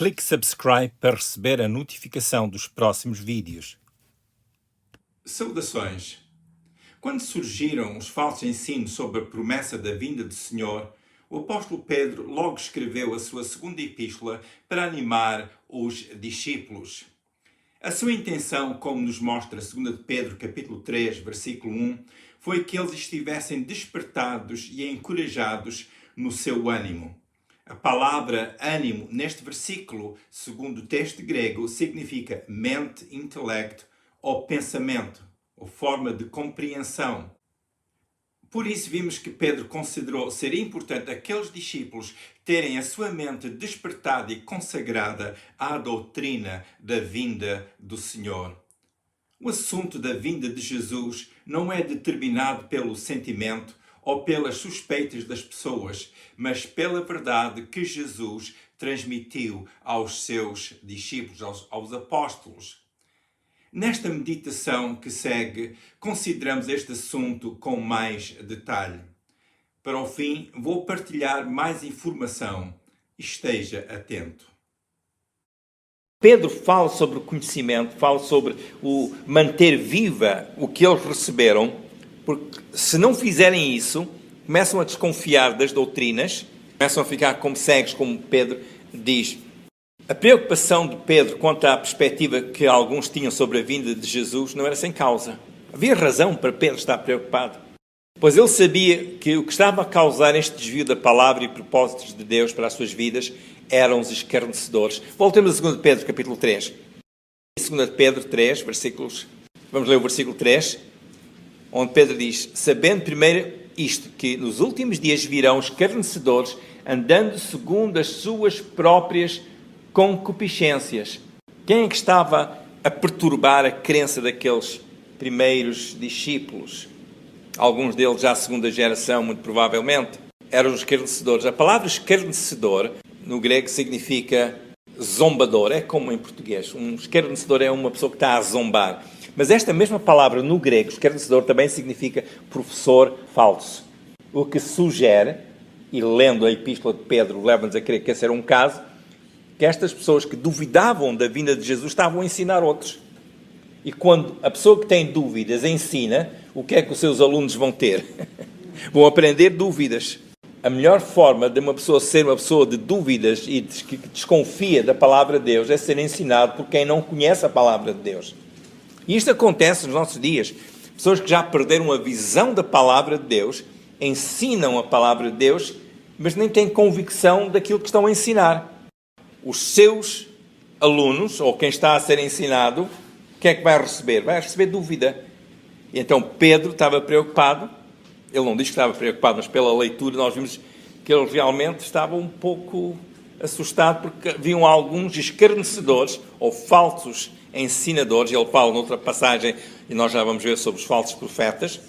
Clique subscribe para receber a notificação dos próximos vídeos. Saudações! Quando surgiram os falsos ensinos sobre a promessa da vinda do Senhor, o apóstolo Pedro logo escreveu a sua segunda epístola para animar os discípulos. A sua intenção, como nos mostra 2 de Pedro, capítulo 3, versículo 1, foi que eles estivessem despertados e encorajados no seu ânimo. A palavra ânimo, neste versículo, segundo o texto grego, significa mente, intelecto ou pensamento, ou forma de compreensão. Por isso vimos que Pedro considerou ser importante aqueles discípulos terem a sua mente despertada e consagrada à doutrina da vinda do Senhor. O assunto da vinda de Jesus não é determinado pelo sentimento ou pelas suspeitas das pessoas, mas pela verdade que Jesus transmitiu aos seus discípulos, aos apóstolos. Nesta meditação que segue, consideramos este assunto com mais detalhe. Para o fim, vou partilhar mais informação. Esteja atento. Pedro fala sobre o conhecimento, fala sobre o manter viva o que eles receberam, porque se não fizerem isso, começam a desconfiar das doutrinas, começam a ficar como cegos, como Pedro diz. A preocupação de Pedro quanto à perspectiva que alguns tinham sobre a vinda de Jesus não era sem causa. Havia razão para Pedro estar preocupado, pois ele sabia que o que estava a causar este desvio da palavra e propósitos de Deus para as suas vidas eram os escarnecedores. Voltemos a 2 Pedro, capítulo 3. 2 Pedro 3, versículos... Vamos ler o versículo 3, onde Pedro diz: sabendo primeiro isto, que nos últimos dias virão escarnecedores, andando segundo as suas próprias concupiscências. Quem é que estava a perturbar a crença daqueles primeiros discípulos? Alguns deles já a segunda geração, muito provavelmente, eram os escarnecedores. A palavra escarnecedor, no grego, significa zombador. É como em português. Um escarnecedor é uma pessoa que está a zombar. Mas esta mesma palavra no grego, escarnecedor, também significa professor falso. O que sugere, e lendo a epístola de Pedro, leva-nos a crer que esse era um caso, que estas pessoas que duvidavam da vinda de Jesus estavam a ensinar outros. E quando a pessoa que tem dúvidas ensina, o que é que os seus alunos vão ter? Vão aprender dúvidas. A melhor forma de uma pessoa ser uma pessoa de dúvidas e que desconfia da palavra de Deus é ser ensinado por quem não conhece a palavra de Deus. E isto acontece nos nossos dias. Pessoas que já perderam a visão da palavra de Deus, ensinam a palavra de Deus, mas nem têm convicção daquilo que estão a ensinar. Os seus alunos, ou quem está a ser ensinado, o que é que vai receber? Vai receber dúvida. E então Pedro estava preocupado. Ele não diz que estava preocupado, mas pela leitura nós vimos que ele realmente estava um pouco assustado, porque haviam alguns escarnecedores, ou falsos ensinadores, ele fala noutra passagem, e nós já vamos ver sobre os falsos profetas,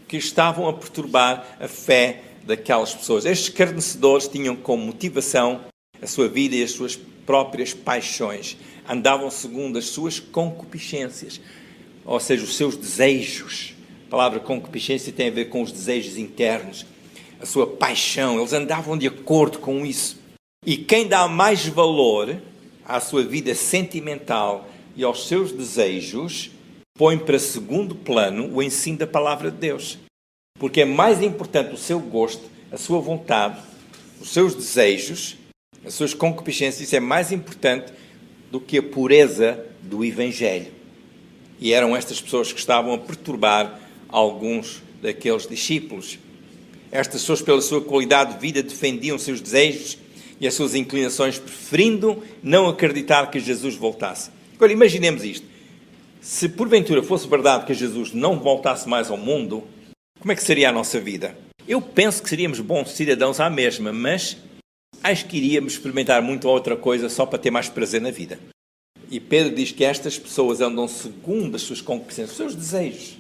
que estavam a perturbar a fé daquelas pessoas. Estes escarnecedores tinham como motivação a sua vida e as suas próprias paixões. Andavam segundo as suas concupiscências, ou seja, os seus desejos. A palavra concupiscência tem a ver com os desejos internos, a sua paixão. Eles andavam de acordo com isso. E quem dá mais valor à sua vida sentimental e aos seus desejos, põe para segundo plano o ensino da palavra de Deus. Porque é mais importante o seu gosto, a sua vontade, os seus desejos, as suas concupiscências. Isso é mais importante do que a pureza do Evangelho. E eram estas pessoas que estavam a perturbar alguns daqueles discípulos. Estas pessoas, pela sua qualidade de vida, defendiam os seus desejos e as suas inclinações, preferindo não acreditar que Jesus voltasse. Agora, imaginemos isto. Se porventura fosse verdade que Jesus não voltasse mais ao mundo, como é que seria a nossa vida? Eu penso que seríamos bons cidadãos à mesma, mas acho que iríamos experimentar muito outra coisa só para ter mais prazer na vida. E Pedro diz que estas pessoas andam segundo as suas concupiscências, os seus desejos.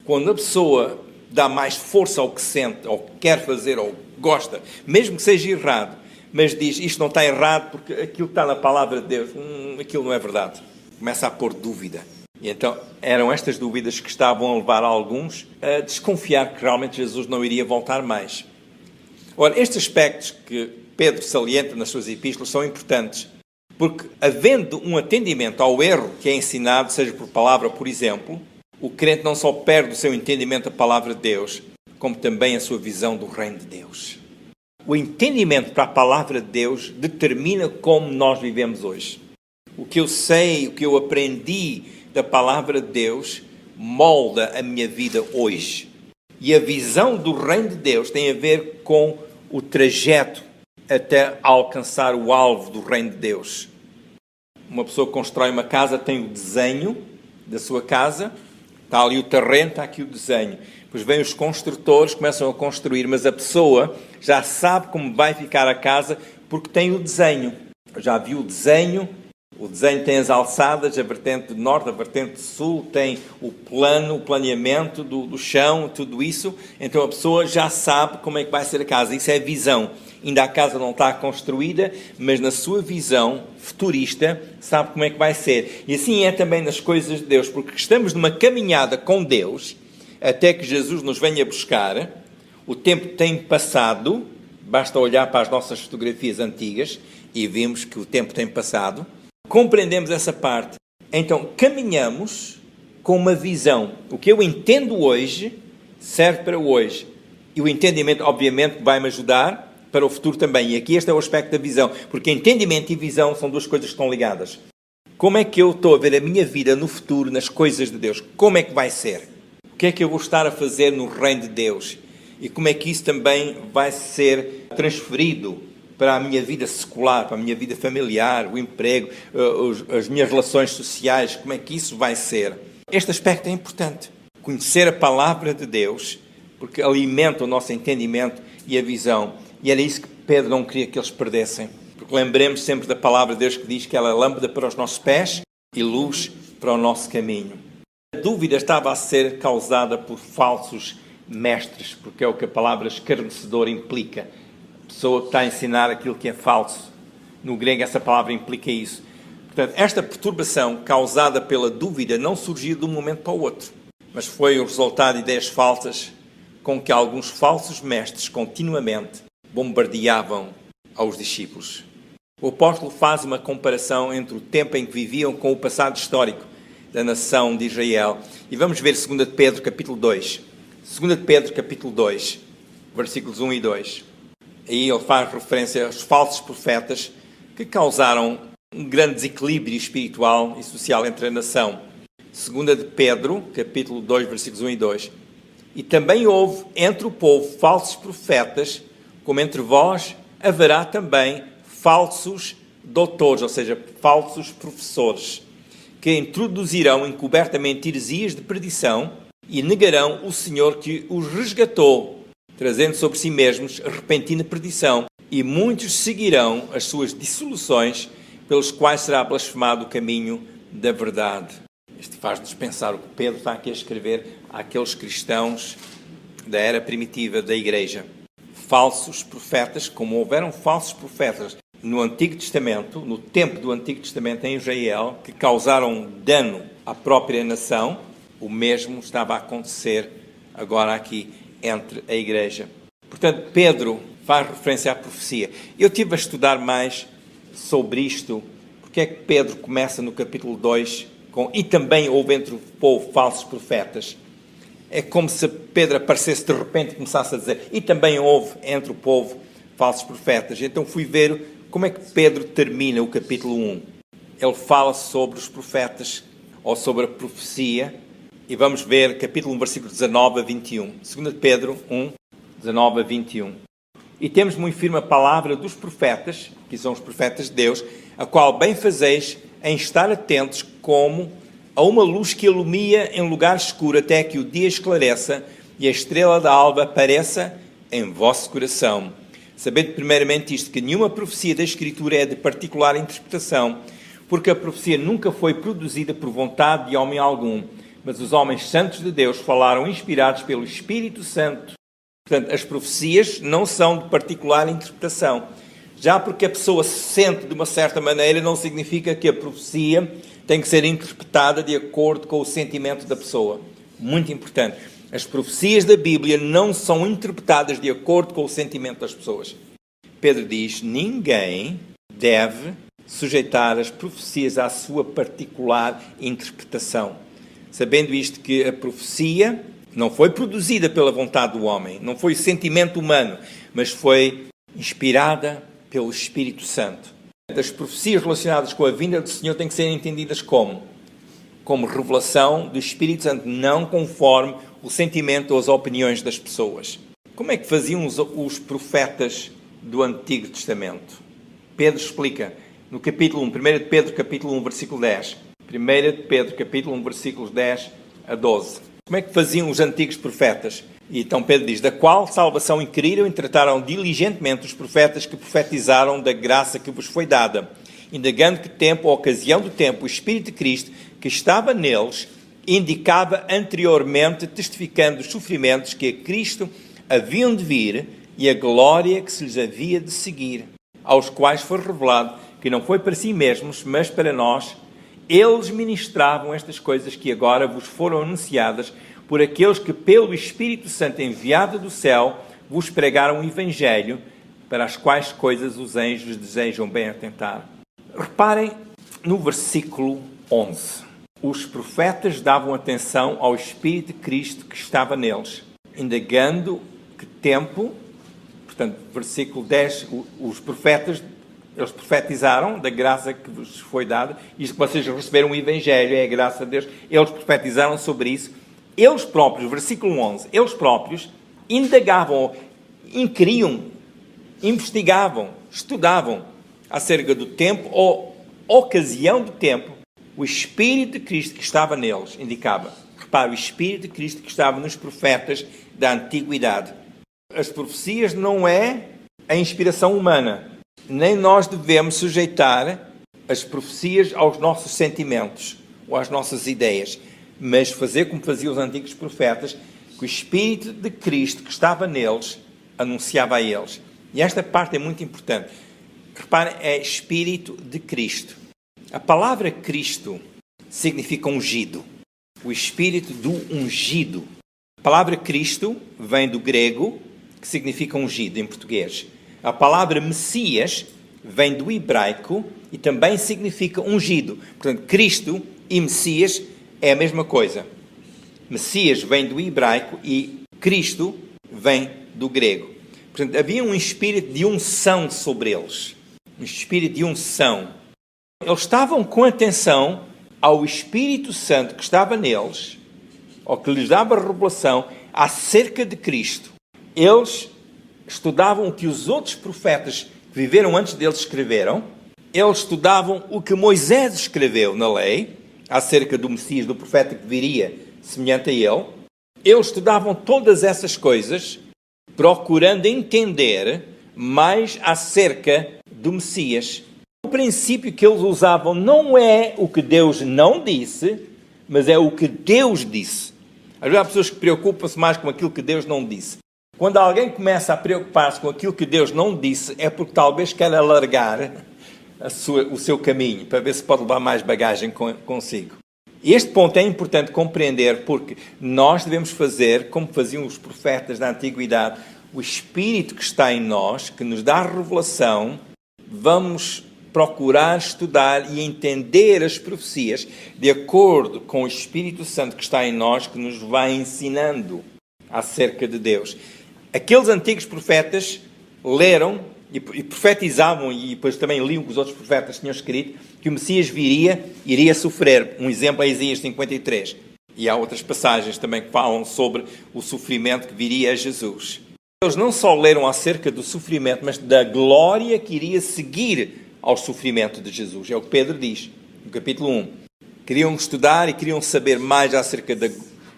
Quando a pessoa dá mais força ao que sente, ou quer fazer, ou gosta, mesmo que seja errado, mas diz, isto não está errado porque aquilo que está na palavra de Deus, aquilo não é verdade. Começa a pôr dúvida. E então eram estas dúvidas que estavam a levar alguns a desconfiar que realmente Jesus não iria voltar mais. Ora, estes aspectos que Pedro salienta nas suas epístolas são importantes, Porque, havendo um atendimento ao erro que é ensinado, seja por palavra, por exemplo, o crente não só perde o seu entendimento da palavra de Deus, como também a sua visão do reino de Deus. O entendimento para a palavra de Deus determina como nós vivemos hoje. O que eu sei, o que eu aprendi da palavra de Deus, molda a minha vida hoje. E a visão do reino de Deus tem a ver com o trajeto até alcançar o alvo do reino de Deus. Uma pessoa que constrói uma casa tem o desenho da sua casa, está ali o terreno, está aqui o desenho. Depois vêm os construtores, começam a construir, mas a pessoa já sabe como vai ficar a casa porque tem o desenho. Já viu o desenho tem as alçadas, a vertente de norte, a vertente de sul, tem o plano, o planeamento do chão, tudo isso. Então a pessoa já sabe como é que vai ser a casa. Isso é visão. Ainda a casa não está construída, mas na sua visão futurista sabe como é que vai ser. E assim é também nas coisas de Deus, porque estamos numa caminhada com Deus, até que Jesus nos venha buscar. O tempo tem passado, basta olhar para as nossas fotografias antigas e vimos que o tempo tem passado. Compreendemos essa parte. Então, caminhamos com uma visão. O que eu entendo hoje serve para hoje. E o entendimento, obviamente, vai-me ajudar para o futuro também. E aqui este é o aspecto da visão. Porque entendimento e visão são duas coisas que estão ligadas. Como é que eu estou a ver a minha vida no futuro, nas coisas de Deus? Como é que vai ser? O que é que eu vou estar a fazer no reino de Deus? E como é que isso também vai ser transferido para a minha vida secular, para a minha vida familiar, o emprego, as minhas relações sociais, como é que isso vai ser? Este aspecto é importante. Conhecer a palavra de Deus, porque alimenta o nosso entendimento e a visão. E era isso que Pedro não queria que eles perdessem. Porque lembremos sempre da palavra de Deus que diz que ela é lâmpada para os nossos pés e luz para o nosso caminho. A dúvida estava a ser causada por falsos mestres, porque é o que a palavra escarnecedor implica. A pessoa que está a ensinar aquilo que é falso. No grego essa palavra implica isso. Portanto, esta perturbação causada pela dúvida não surgiu de um momento para o outro, mas foi o resultado de ideias falsas com que alguns falsos mestres continuamente bombardeavam aos discípulos. O apóstolo faz uma comparação entre o tempo em que viviam com o passado histórico da nação de Israel. E vamos ver 2 de Pedro, capítulo 2. 2 de Pedro, capítulo 2, versículos 1 e 2. Aí ele faz referência aos falsos profetas que causaram um grande desequilíbrio espiritual e social entre a nação. 2 de Pedro, capítulo 2, versículos 1 e 2. E também houve entre o povo falsos profetas, como entre vós haverá também falsos doutores, ou seja, falsos professores, que introduzirão encobertamente heresias de perdição e negarão o Senhor que os resgatou, trazendo sobre si mesmos repentina perdição, e muitos seguirão as suas dissoluções, pelos quais será blasfemado o caminho da verdade. Isto faz-nos pensar o que Pedro está aqui a escrever àqueles cristãos da era primitiva da Igreja. Falsos profetas, como houveram falsos profetas no Antigo Testamento, no tempo do Antigo Testamento em Israel, que causaram dano à própria nação, o mesmo estava a acontecer agora aqui entre a Igreja. Portanto, Pedro faz referência à profecia. Eu estive a estudar mais sobre isto, porque é que Pedro começa no capítulo 2 com e também houve entre o povo falsos profetas. É como se Pedro aparecesse de repente e começasse a dizer e também houve entre o povo falsos profetas. Então fui ver como é que Pedro termina o capítulo 1. Ele fala sobre os profetas ou sobre a profecia. E vamos ver capítulo 1, versículo 19 a 21. 2 Pedro 1, 19 a 21. E temos muito firme a palavra dos profetas, que são os profetas de Deus, a qual bem fazeis em estar atentos como a uma luz que ilumina em lugar escuro até que o dia esclareça e a estrela da alva apareça em vosso coração. Sabendo primeiramente isto, que nenhuma profecia da Escritura é de particular interpretação, porque a profecia nunca foi produzida por vontade de homem algum, mas os homens santos de Deus falaram inspirados pelo Espírito Santo. Portanto, as profecias não são de particular interpretação. Já porque a pessoa se sente de uma certa maneira, não significa que a profecia tem que ser interpretada de acordo com o sentimento da pessoa. Muito importante. As profecias da Bíblia não são interpretadas de acordo com o sentimento das pessoas. Pedro diz, ninguém deve sujeitar as profecias à sua particular interpretação. Sabendo isto que a profecia não foi produzida pela vontade do homem, não foi sentimento humano, mas foi inspirada pelo Espírito Santo. As profecias relacionadas com a vinda do Senhor têm que ser entendidas como revelação do Espírito Santo, não conforme o sentimento ou as opiniões das pessoas. Como é que faziam os profetas do Antigo Testamento? Pedro explica no capítulo 1, 1 de Pedro, capítulo 1, versículo 10. 1 de Pedro, capítulo 1, versículos 10 a 12. Como é que faziam os antigos profetas? E então Pedro diz, da qual salvação inquiriram e trataram diligentemente os profetas que profetizaram da graça que vos foi dada, indagando que tempo, ou ocasião do tempo, o Espírito de Cristo, que estava neles, indicava anteriormente, testificando os sofrimentos que a Cristo haviam de vir e a glória que se lhes havia de seguir, aos quais foi revelado que não foi para si mesmos, mas para nós. Eles ministravam estas coisas que agora vos foram anunciadas por aqueles que, pelo Espírito Santo enviado do céu, vos pregaram o Evangelho, para as quais coisas os anjos desejam bem atentar. Reparem no versículo 11. Os profetas davam atenção ao Espírito de Cristo que estava neles, indagando que tempo, portanto, versículo 10, os profetas, eles profetizaram da graça que vos foi dada, isto que vocês receberam o Evangelho, é a graça de Deus, eles profetizaram sobre isso. Eles próprios, versículo 11, eles próprios indagavam, inquiriam, investigavam, estudavam acerca do tempo ou ocasião do tempo. O Espírito de Cristo que estava neles indicava. Repare, o Espírito de Cristo que estava nos profetas da antiguidade. As profecias não é a inspiração humana. Nem nós devemos sujeitar as profecias aos nossos sentimentos ou às nossas ideias, mas fazer como faziam os antigos profetas, que o Espírito de Cristo que estava neles anunciava a eles. E esta parte é muito importante. Reparem, é Espírito de Cristo. A palavra Cristo significa ungido. O Espírito do ungido. A palavra Cristo vem do grego, que significa ungido em português. A palavra Messias vem do hebraico e também significa ungido. Portanto, Cristo e Messias é a mesma coisa. Messias vem do hebraico e Cristo vem do grego. Portanto, havia um espírito de unção sobre eles. Um espírito de unção. Eles estavam com atenção ao Espírito Santo que estava neles, ou que lhes dava revelação acerca de Cristo. Eles estudavam o que os outros profetas que viveram antes deles escreveram. Eles estudavam o que Moisés escreveu na lei, acerca do Messias, do profeta que viria semelhante a ele. Eles estudavam todas essas coisas, procurando entender mais acerca do Messias. O princípio que eles usavam não é o que Deus não disse, mas é o que Deus disse. Às vezes há pessoas que preocupam-se mais com aquilo que Deus não disse. Quando alguém começa a preocupar-se com aquilo que Deus não disse, é porque talvez quer alargar o seu caminho, para ver se pode levar mais bagagem consigo. Este ponto é importante compreender, porque nós devemos fazer como faziam os profetas da antiguidade. O Espírito que está em nós, que nos dá a revelação, vamos procurar estudar e entender as profecias de acordo com o Espírito Santo que está em nós, que nos vai ensinando acerca de Deus. Aqueles antigos profetas leram e profetizavam, e depois também liam que os outros profetas tinham escrito, que o Messias iria sofrer. Um exemplo é Isaías 53. E há outras passagens também que falam sobre o sofrimento que viria a Jesus. Eles não só leram acerca do sofrimento, mas da glória que iria seguir ao sofrimento de Jesus. É o que Pedro diz, no capítulo 1. Queriam estudar e queriam saber mais acerca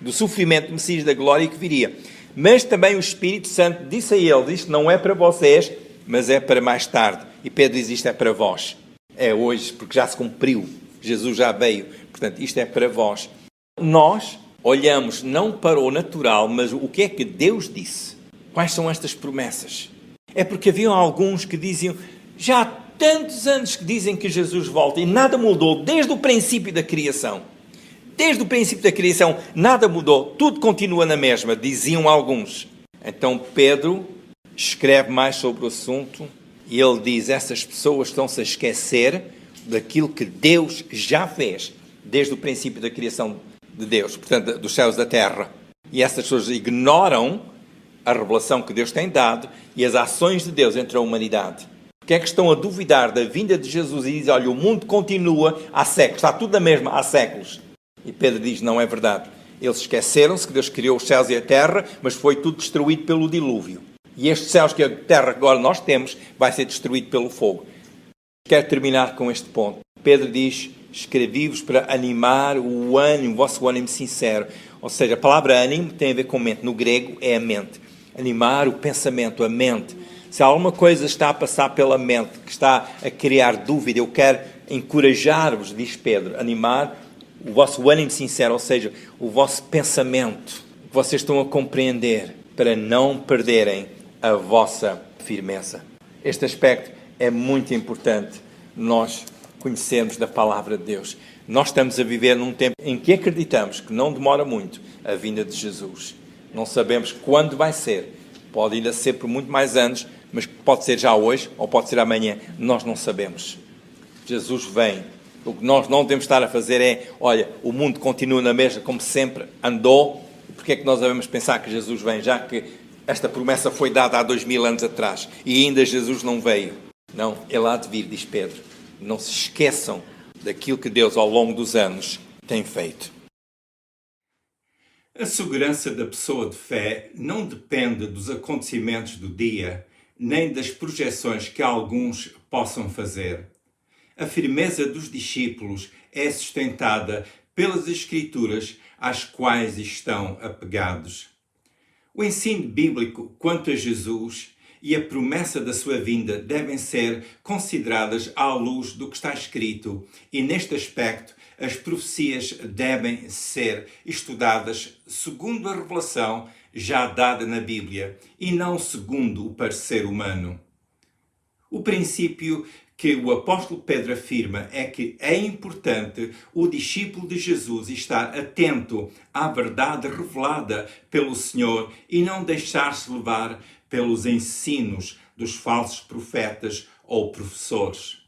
do sofrimento do Messias, da glória que viria. Mas também o Espírito Santo disse a eles, isto não é para vocês, mas é para mais tarde. E Pedro diz, isto é para vós. É hoje, porque já se cumpriu. Jesus já veio. Portanto, isto é para vós. Nós olhamos não para o natural, mas o que é que Deus disse. Quais são estas promessas? É porque haviam alguns que diziam, já há tantos anos que dizem que Jesus volta e nada mudou desde o princípio da criação. Desde o princípio da criação, nada mudou. Tudo continua na mesma, diziam alguns. Então Pedro escreve mais sobre o assunto e ele diz, essas pessoas estão-se a esquecer daquilo que Deus já fez desde o princípio da criação de Deus, portanto, dos céus e da terra. E essas pessoas ignoram a revelação que Deus tem dado e as ações de Deus entre a humanidade. Porque é que estão a duvidar da vinda de Jesus e dizem, olha, o mundo continua há séculos, está tudo na mesma há séculos. E Pedro diz, não é verdade. Eles esqueceram-se que Deus criou os céus e a terra, mas foi tudo destruído pelo dilúvio. E estes céus que a terra agora nós temos, vai ser destruído pelo fogo. Quero terminar com este ponto. Pedro diz, escrevi-vos para animar o ânimo, o vosso ânimo sincero. Ou seja, a palavra ânimo tem a ver com mente. No grego é a mente. Animar o pensamento, a mente. Se alguma coisa está a passar pela mente, que está a criar dúvida, eu quero encorajar-vos, diz Pedro, animar o vosso ânimo sincero, ou seja, o vosso pensamento, que vocês estão a compreender, para não perderem a vossa firmeza. Este aspecto é muito importante nós conhecermos da palavra de Deus. Nós estamos a viver num tempo em que acreditamos que não demora muito a vinda de Jesus. Não sabemos quando vai ser. Pode ainda ser por muito mais anos, mas pode ser já hoje ou pode ser amanhã. Nós não sabemos. Jesus vem. O que nós não devemos estar a fazer é, olha, o mundo continua na mesma como sempre andou. Porque é que nós devemos pensar que Jesus vem, já que esta promessa foi dada há 2000 anos atrás e ainda Jesus não veio? Não, ele há de vir, diz Pedro. Não se esqueçam daquilo que Deus ao longo dos anos tem feito. A segurança da pessoa de fé não depende dos acontecimentos do dia, nem das projeções que alguns possam fazer. A firmeza dos discípulos é sustentada pelas Escrituras às quais estão apegados. O ensino bíblico quanto a Jesus e a promessa da sua vinda devem ser consideradas à luz do que está escrito e, neste aspecto, as profecias devem ser estudadas segundo a revelação já dada na Bíblia e não segundo o parecer humano. O princípio que o apóstolo Pedro afirma é que é importante o discípulo de Jesus estar atento à verdade revelada pelo Senhor e não deixar-se levar pelos ensinos dos falsos profetas ou professores.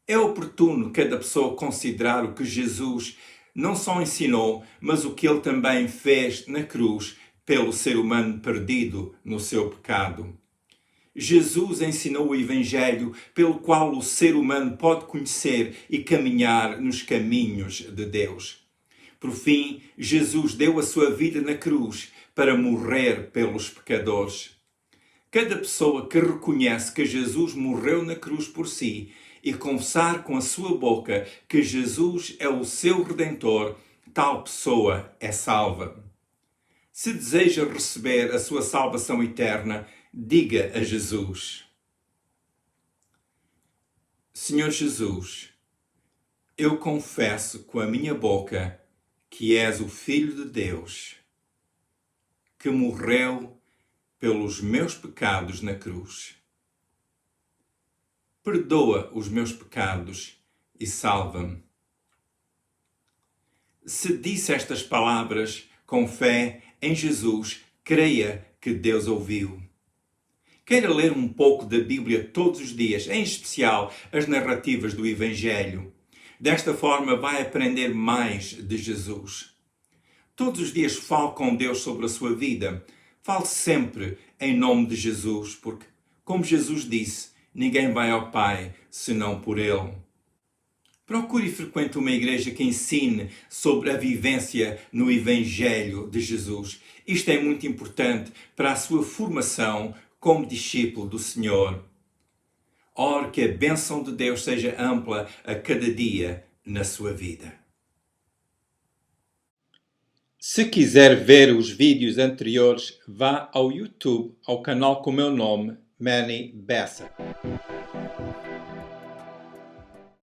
É oportuno cada pessoa considerar o que Jesus não só ensinou, mas o que ele também fez na cruz pelo ser humano perdido no seu pecado. Jesus ensinou o Evangelho pelo qual o ser humano pode conhecer e caminhar nos caminhos de Deus. Por fim, Jesus deu a sua vida na cruz para morrer pelos pecadores. Cada pessoa que reconhece que Jesus morreu na cruz por si e confessar com a sua boca que Jesus é o seu Redentor, tal pessoa é salva. Se deseja receber a sua salvação eterna, diga a Jesus: Senhor Jesus, eu confesso com a minha boca que és o Filho de Deus, que morreu pelos meus pecados na cruz. Perdoa os meus pecados e salva-me. Se disse estas palavras com fé em Jesus, creia que Deus ouviu. Queira ler um pouco da Bíblia todos os dias, em especial as narrativas do Evangelho. Desta forma vai aprender mais de Jesus. Todos os dias fale com Deus sobre a sua vida. Fale sempre em nome de Jesus, porque, como Jesus disse, ninguém vai ao Pai senão por Ele. Procure e frequente uma igreja que ensine sobre a vivência no Evangelho de Jesus. Isto é muito importante para a sua formação como discípulo do Senhor. Ore que a bênção de Deus seja ampla a cada dia na sua vida. Se quiser ver os vídeos anteriores, vá ao YouTube, ao canal com o meu nome, Manny Bessa.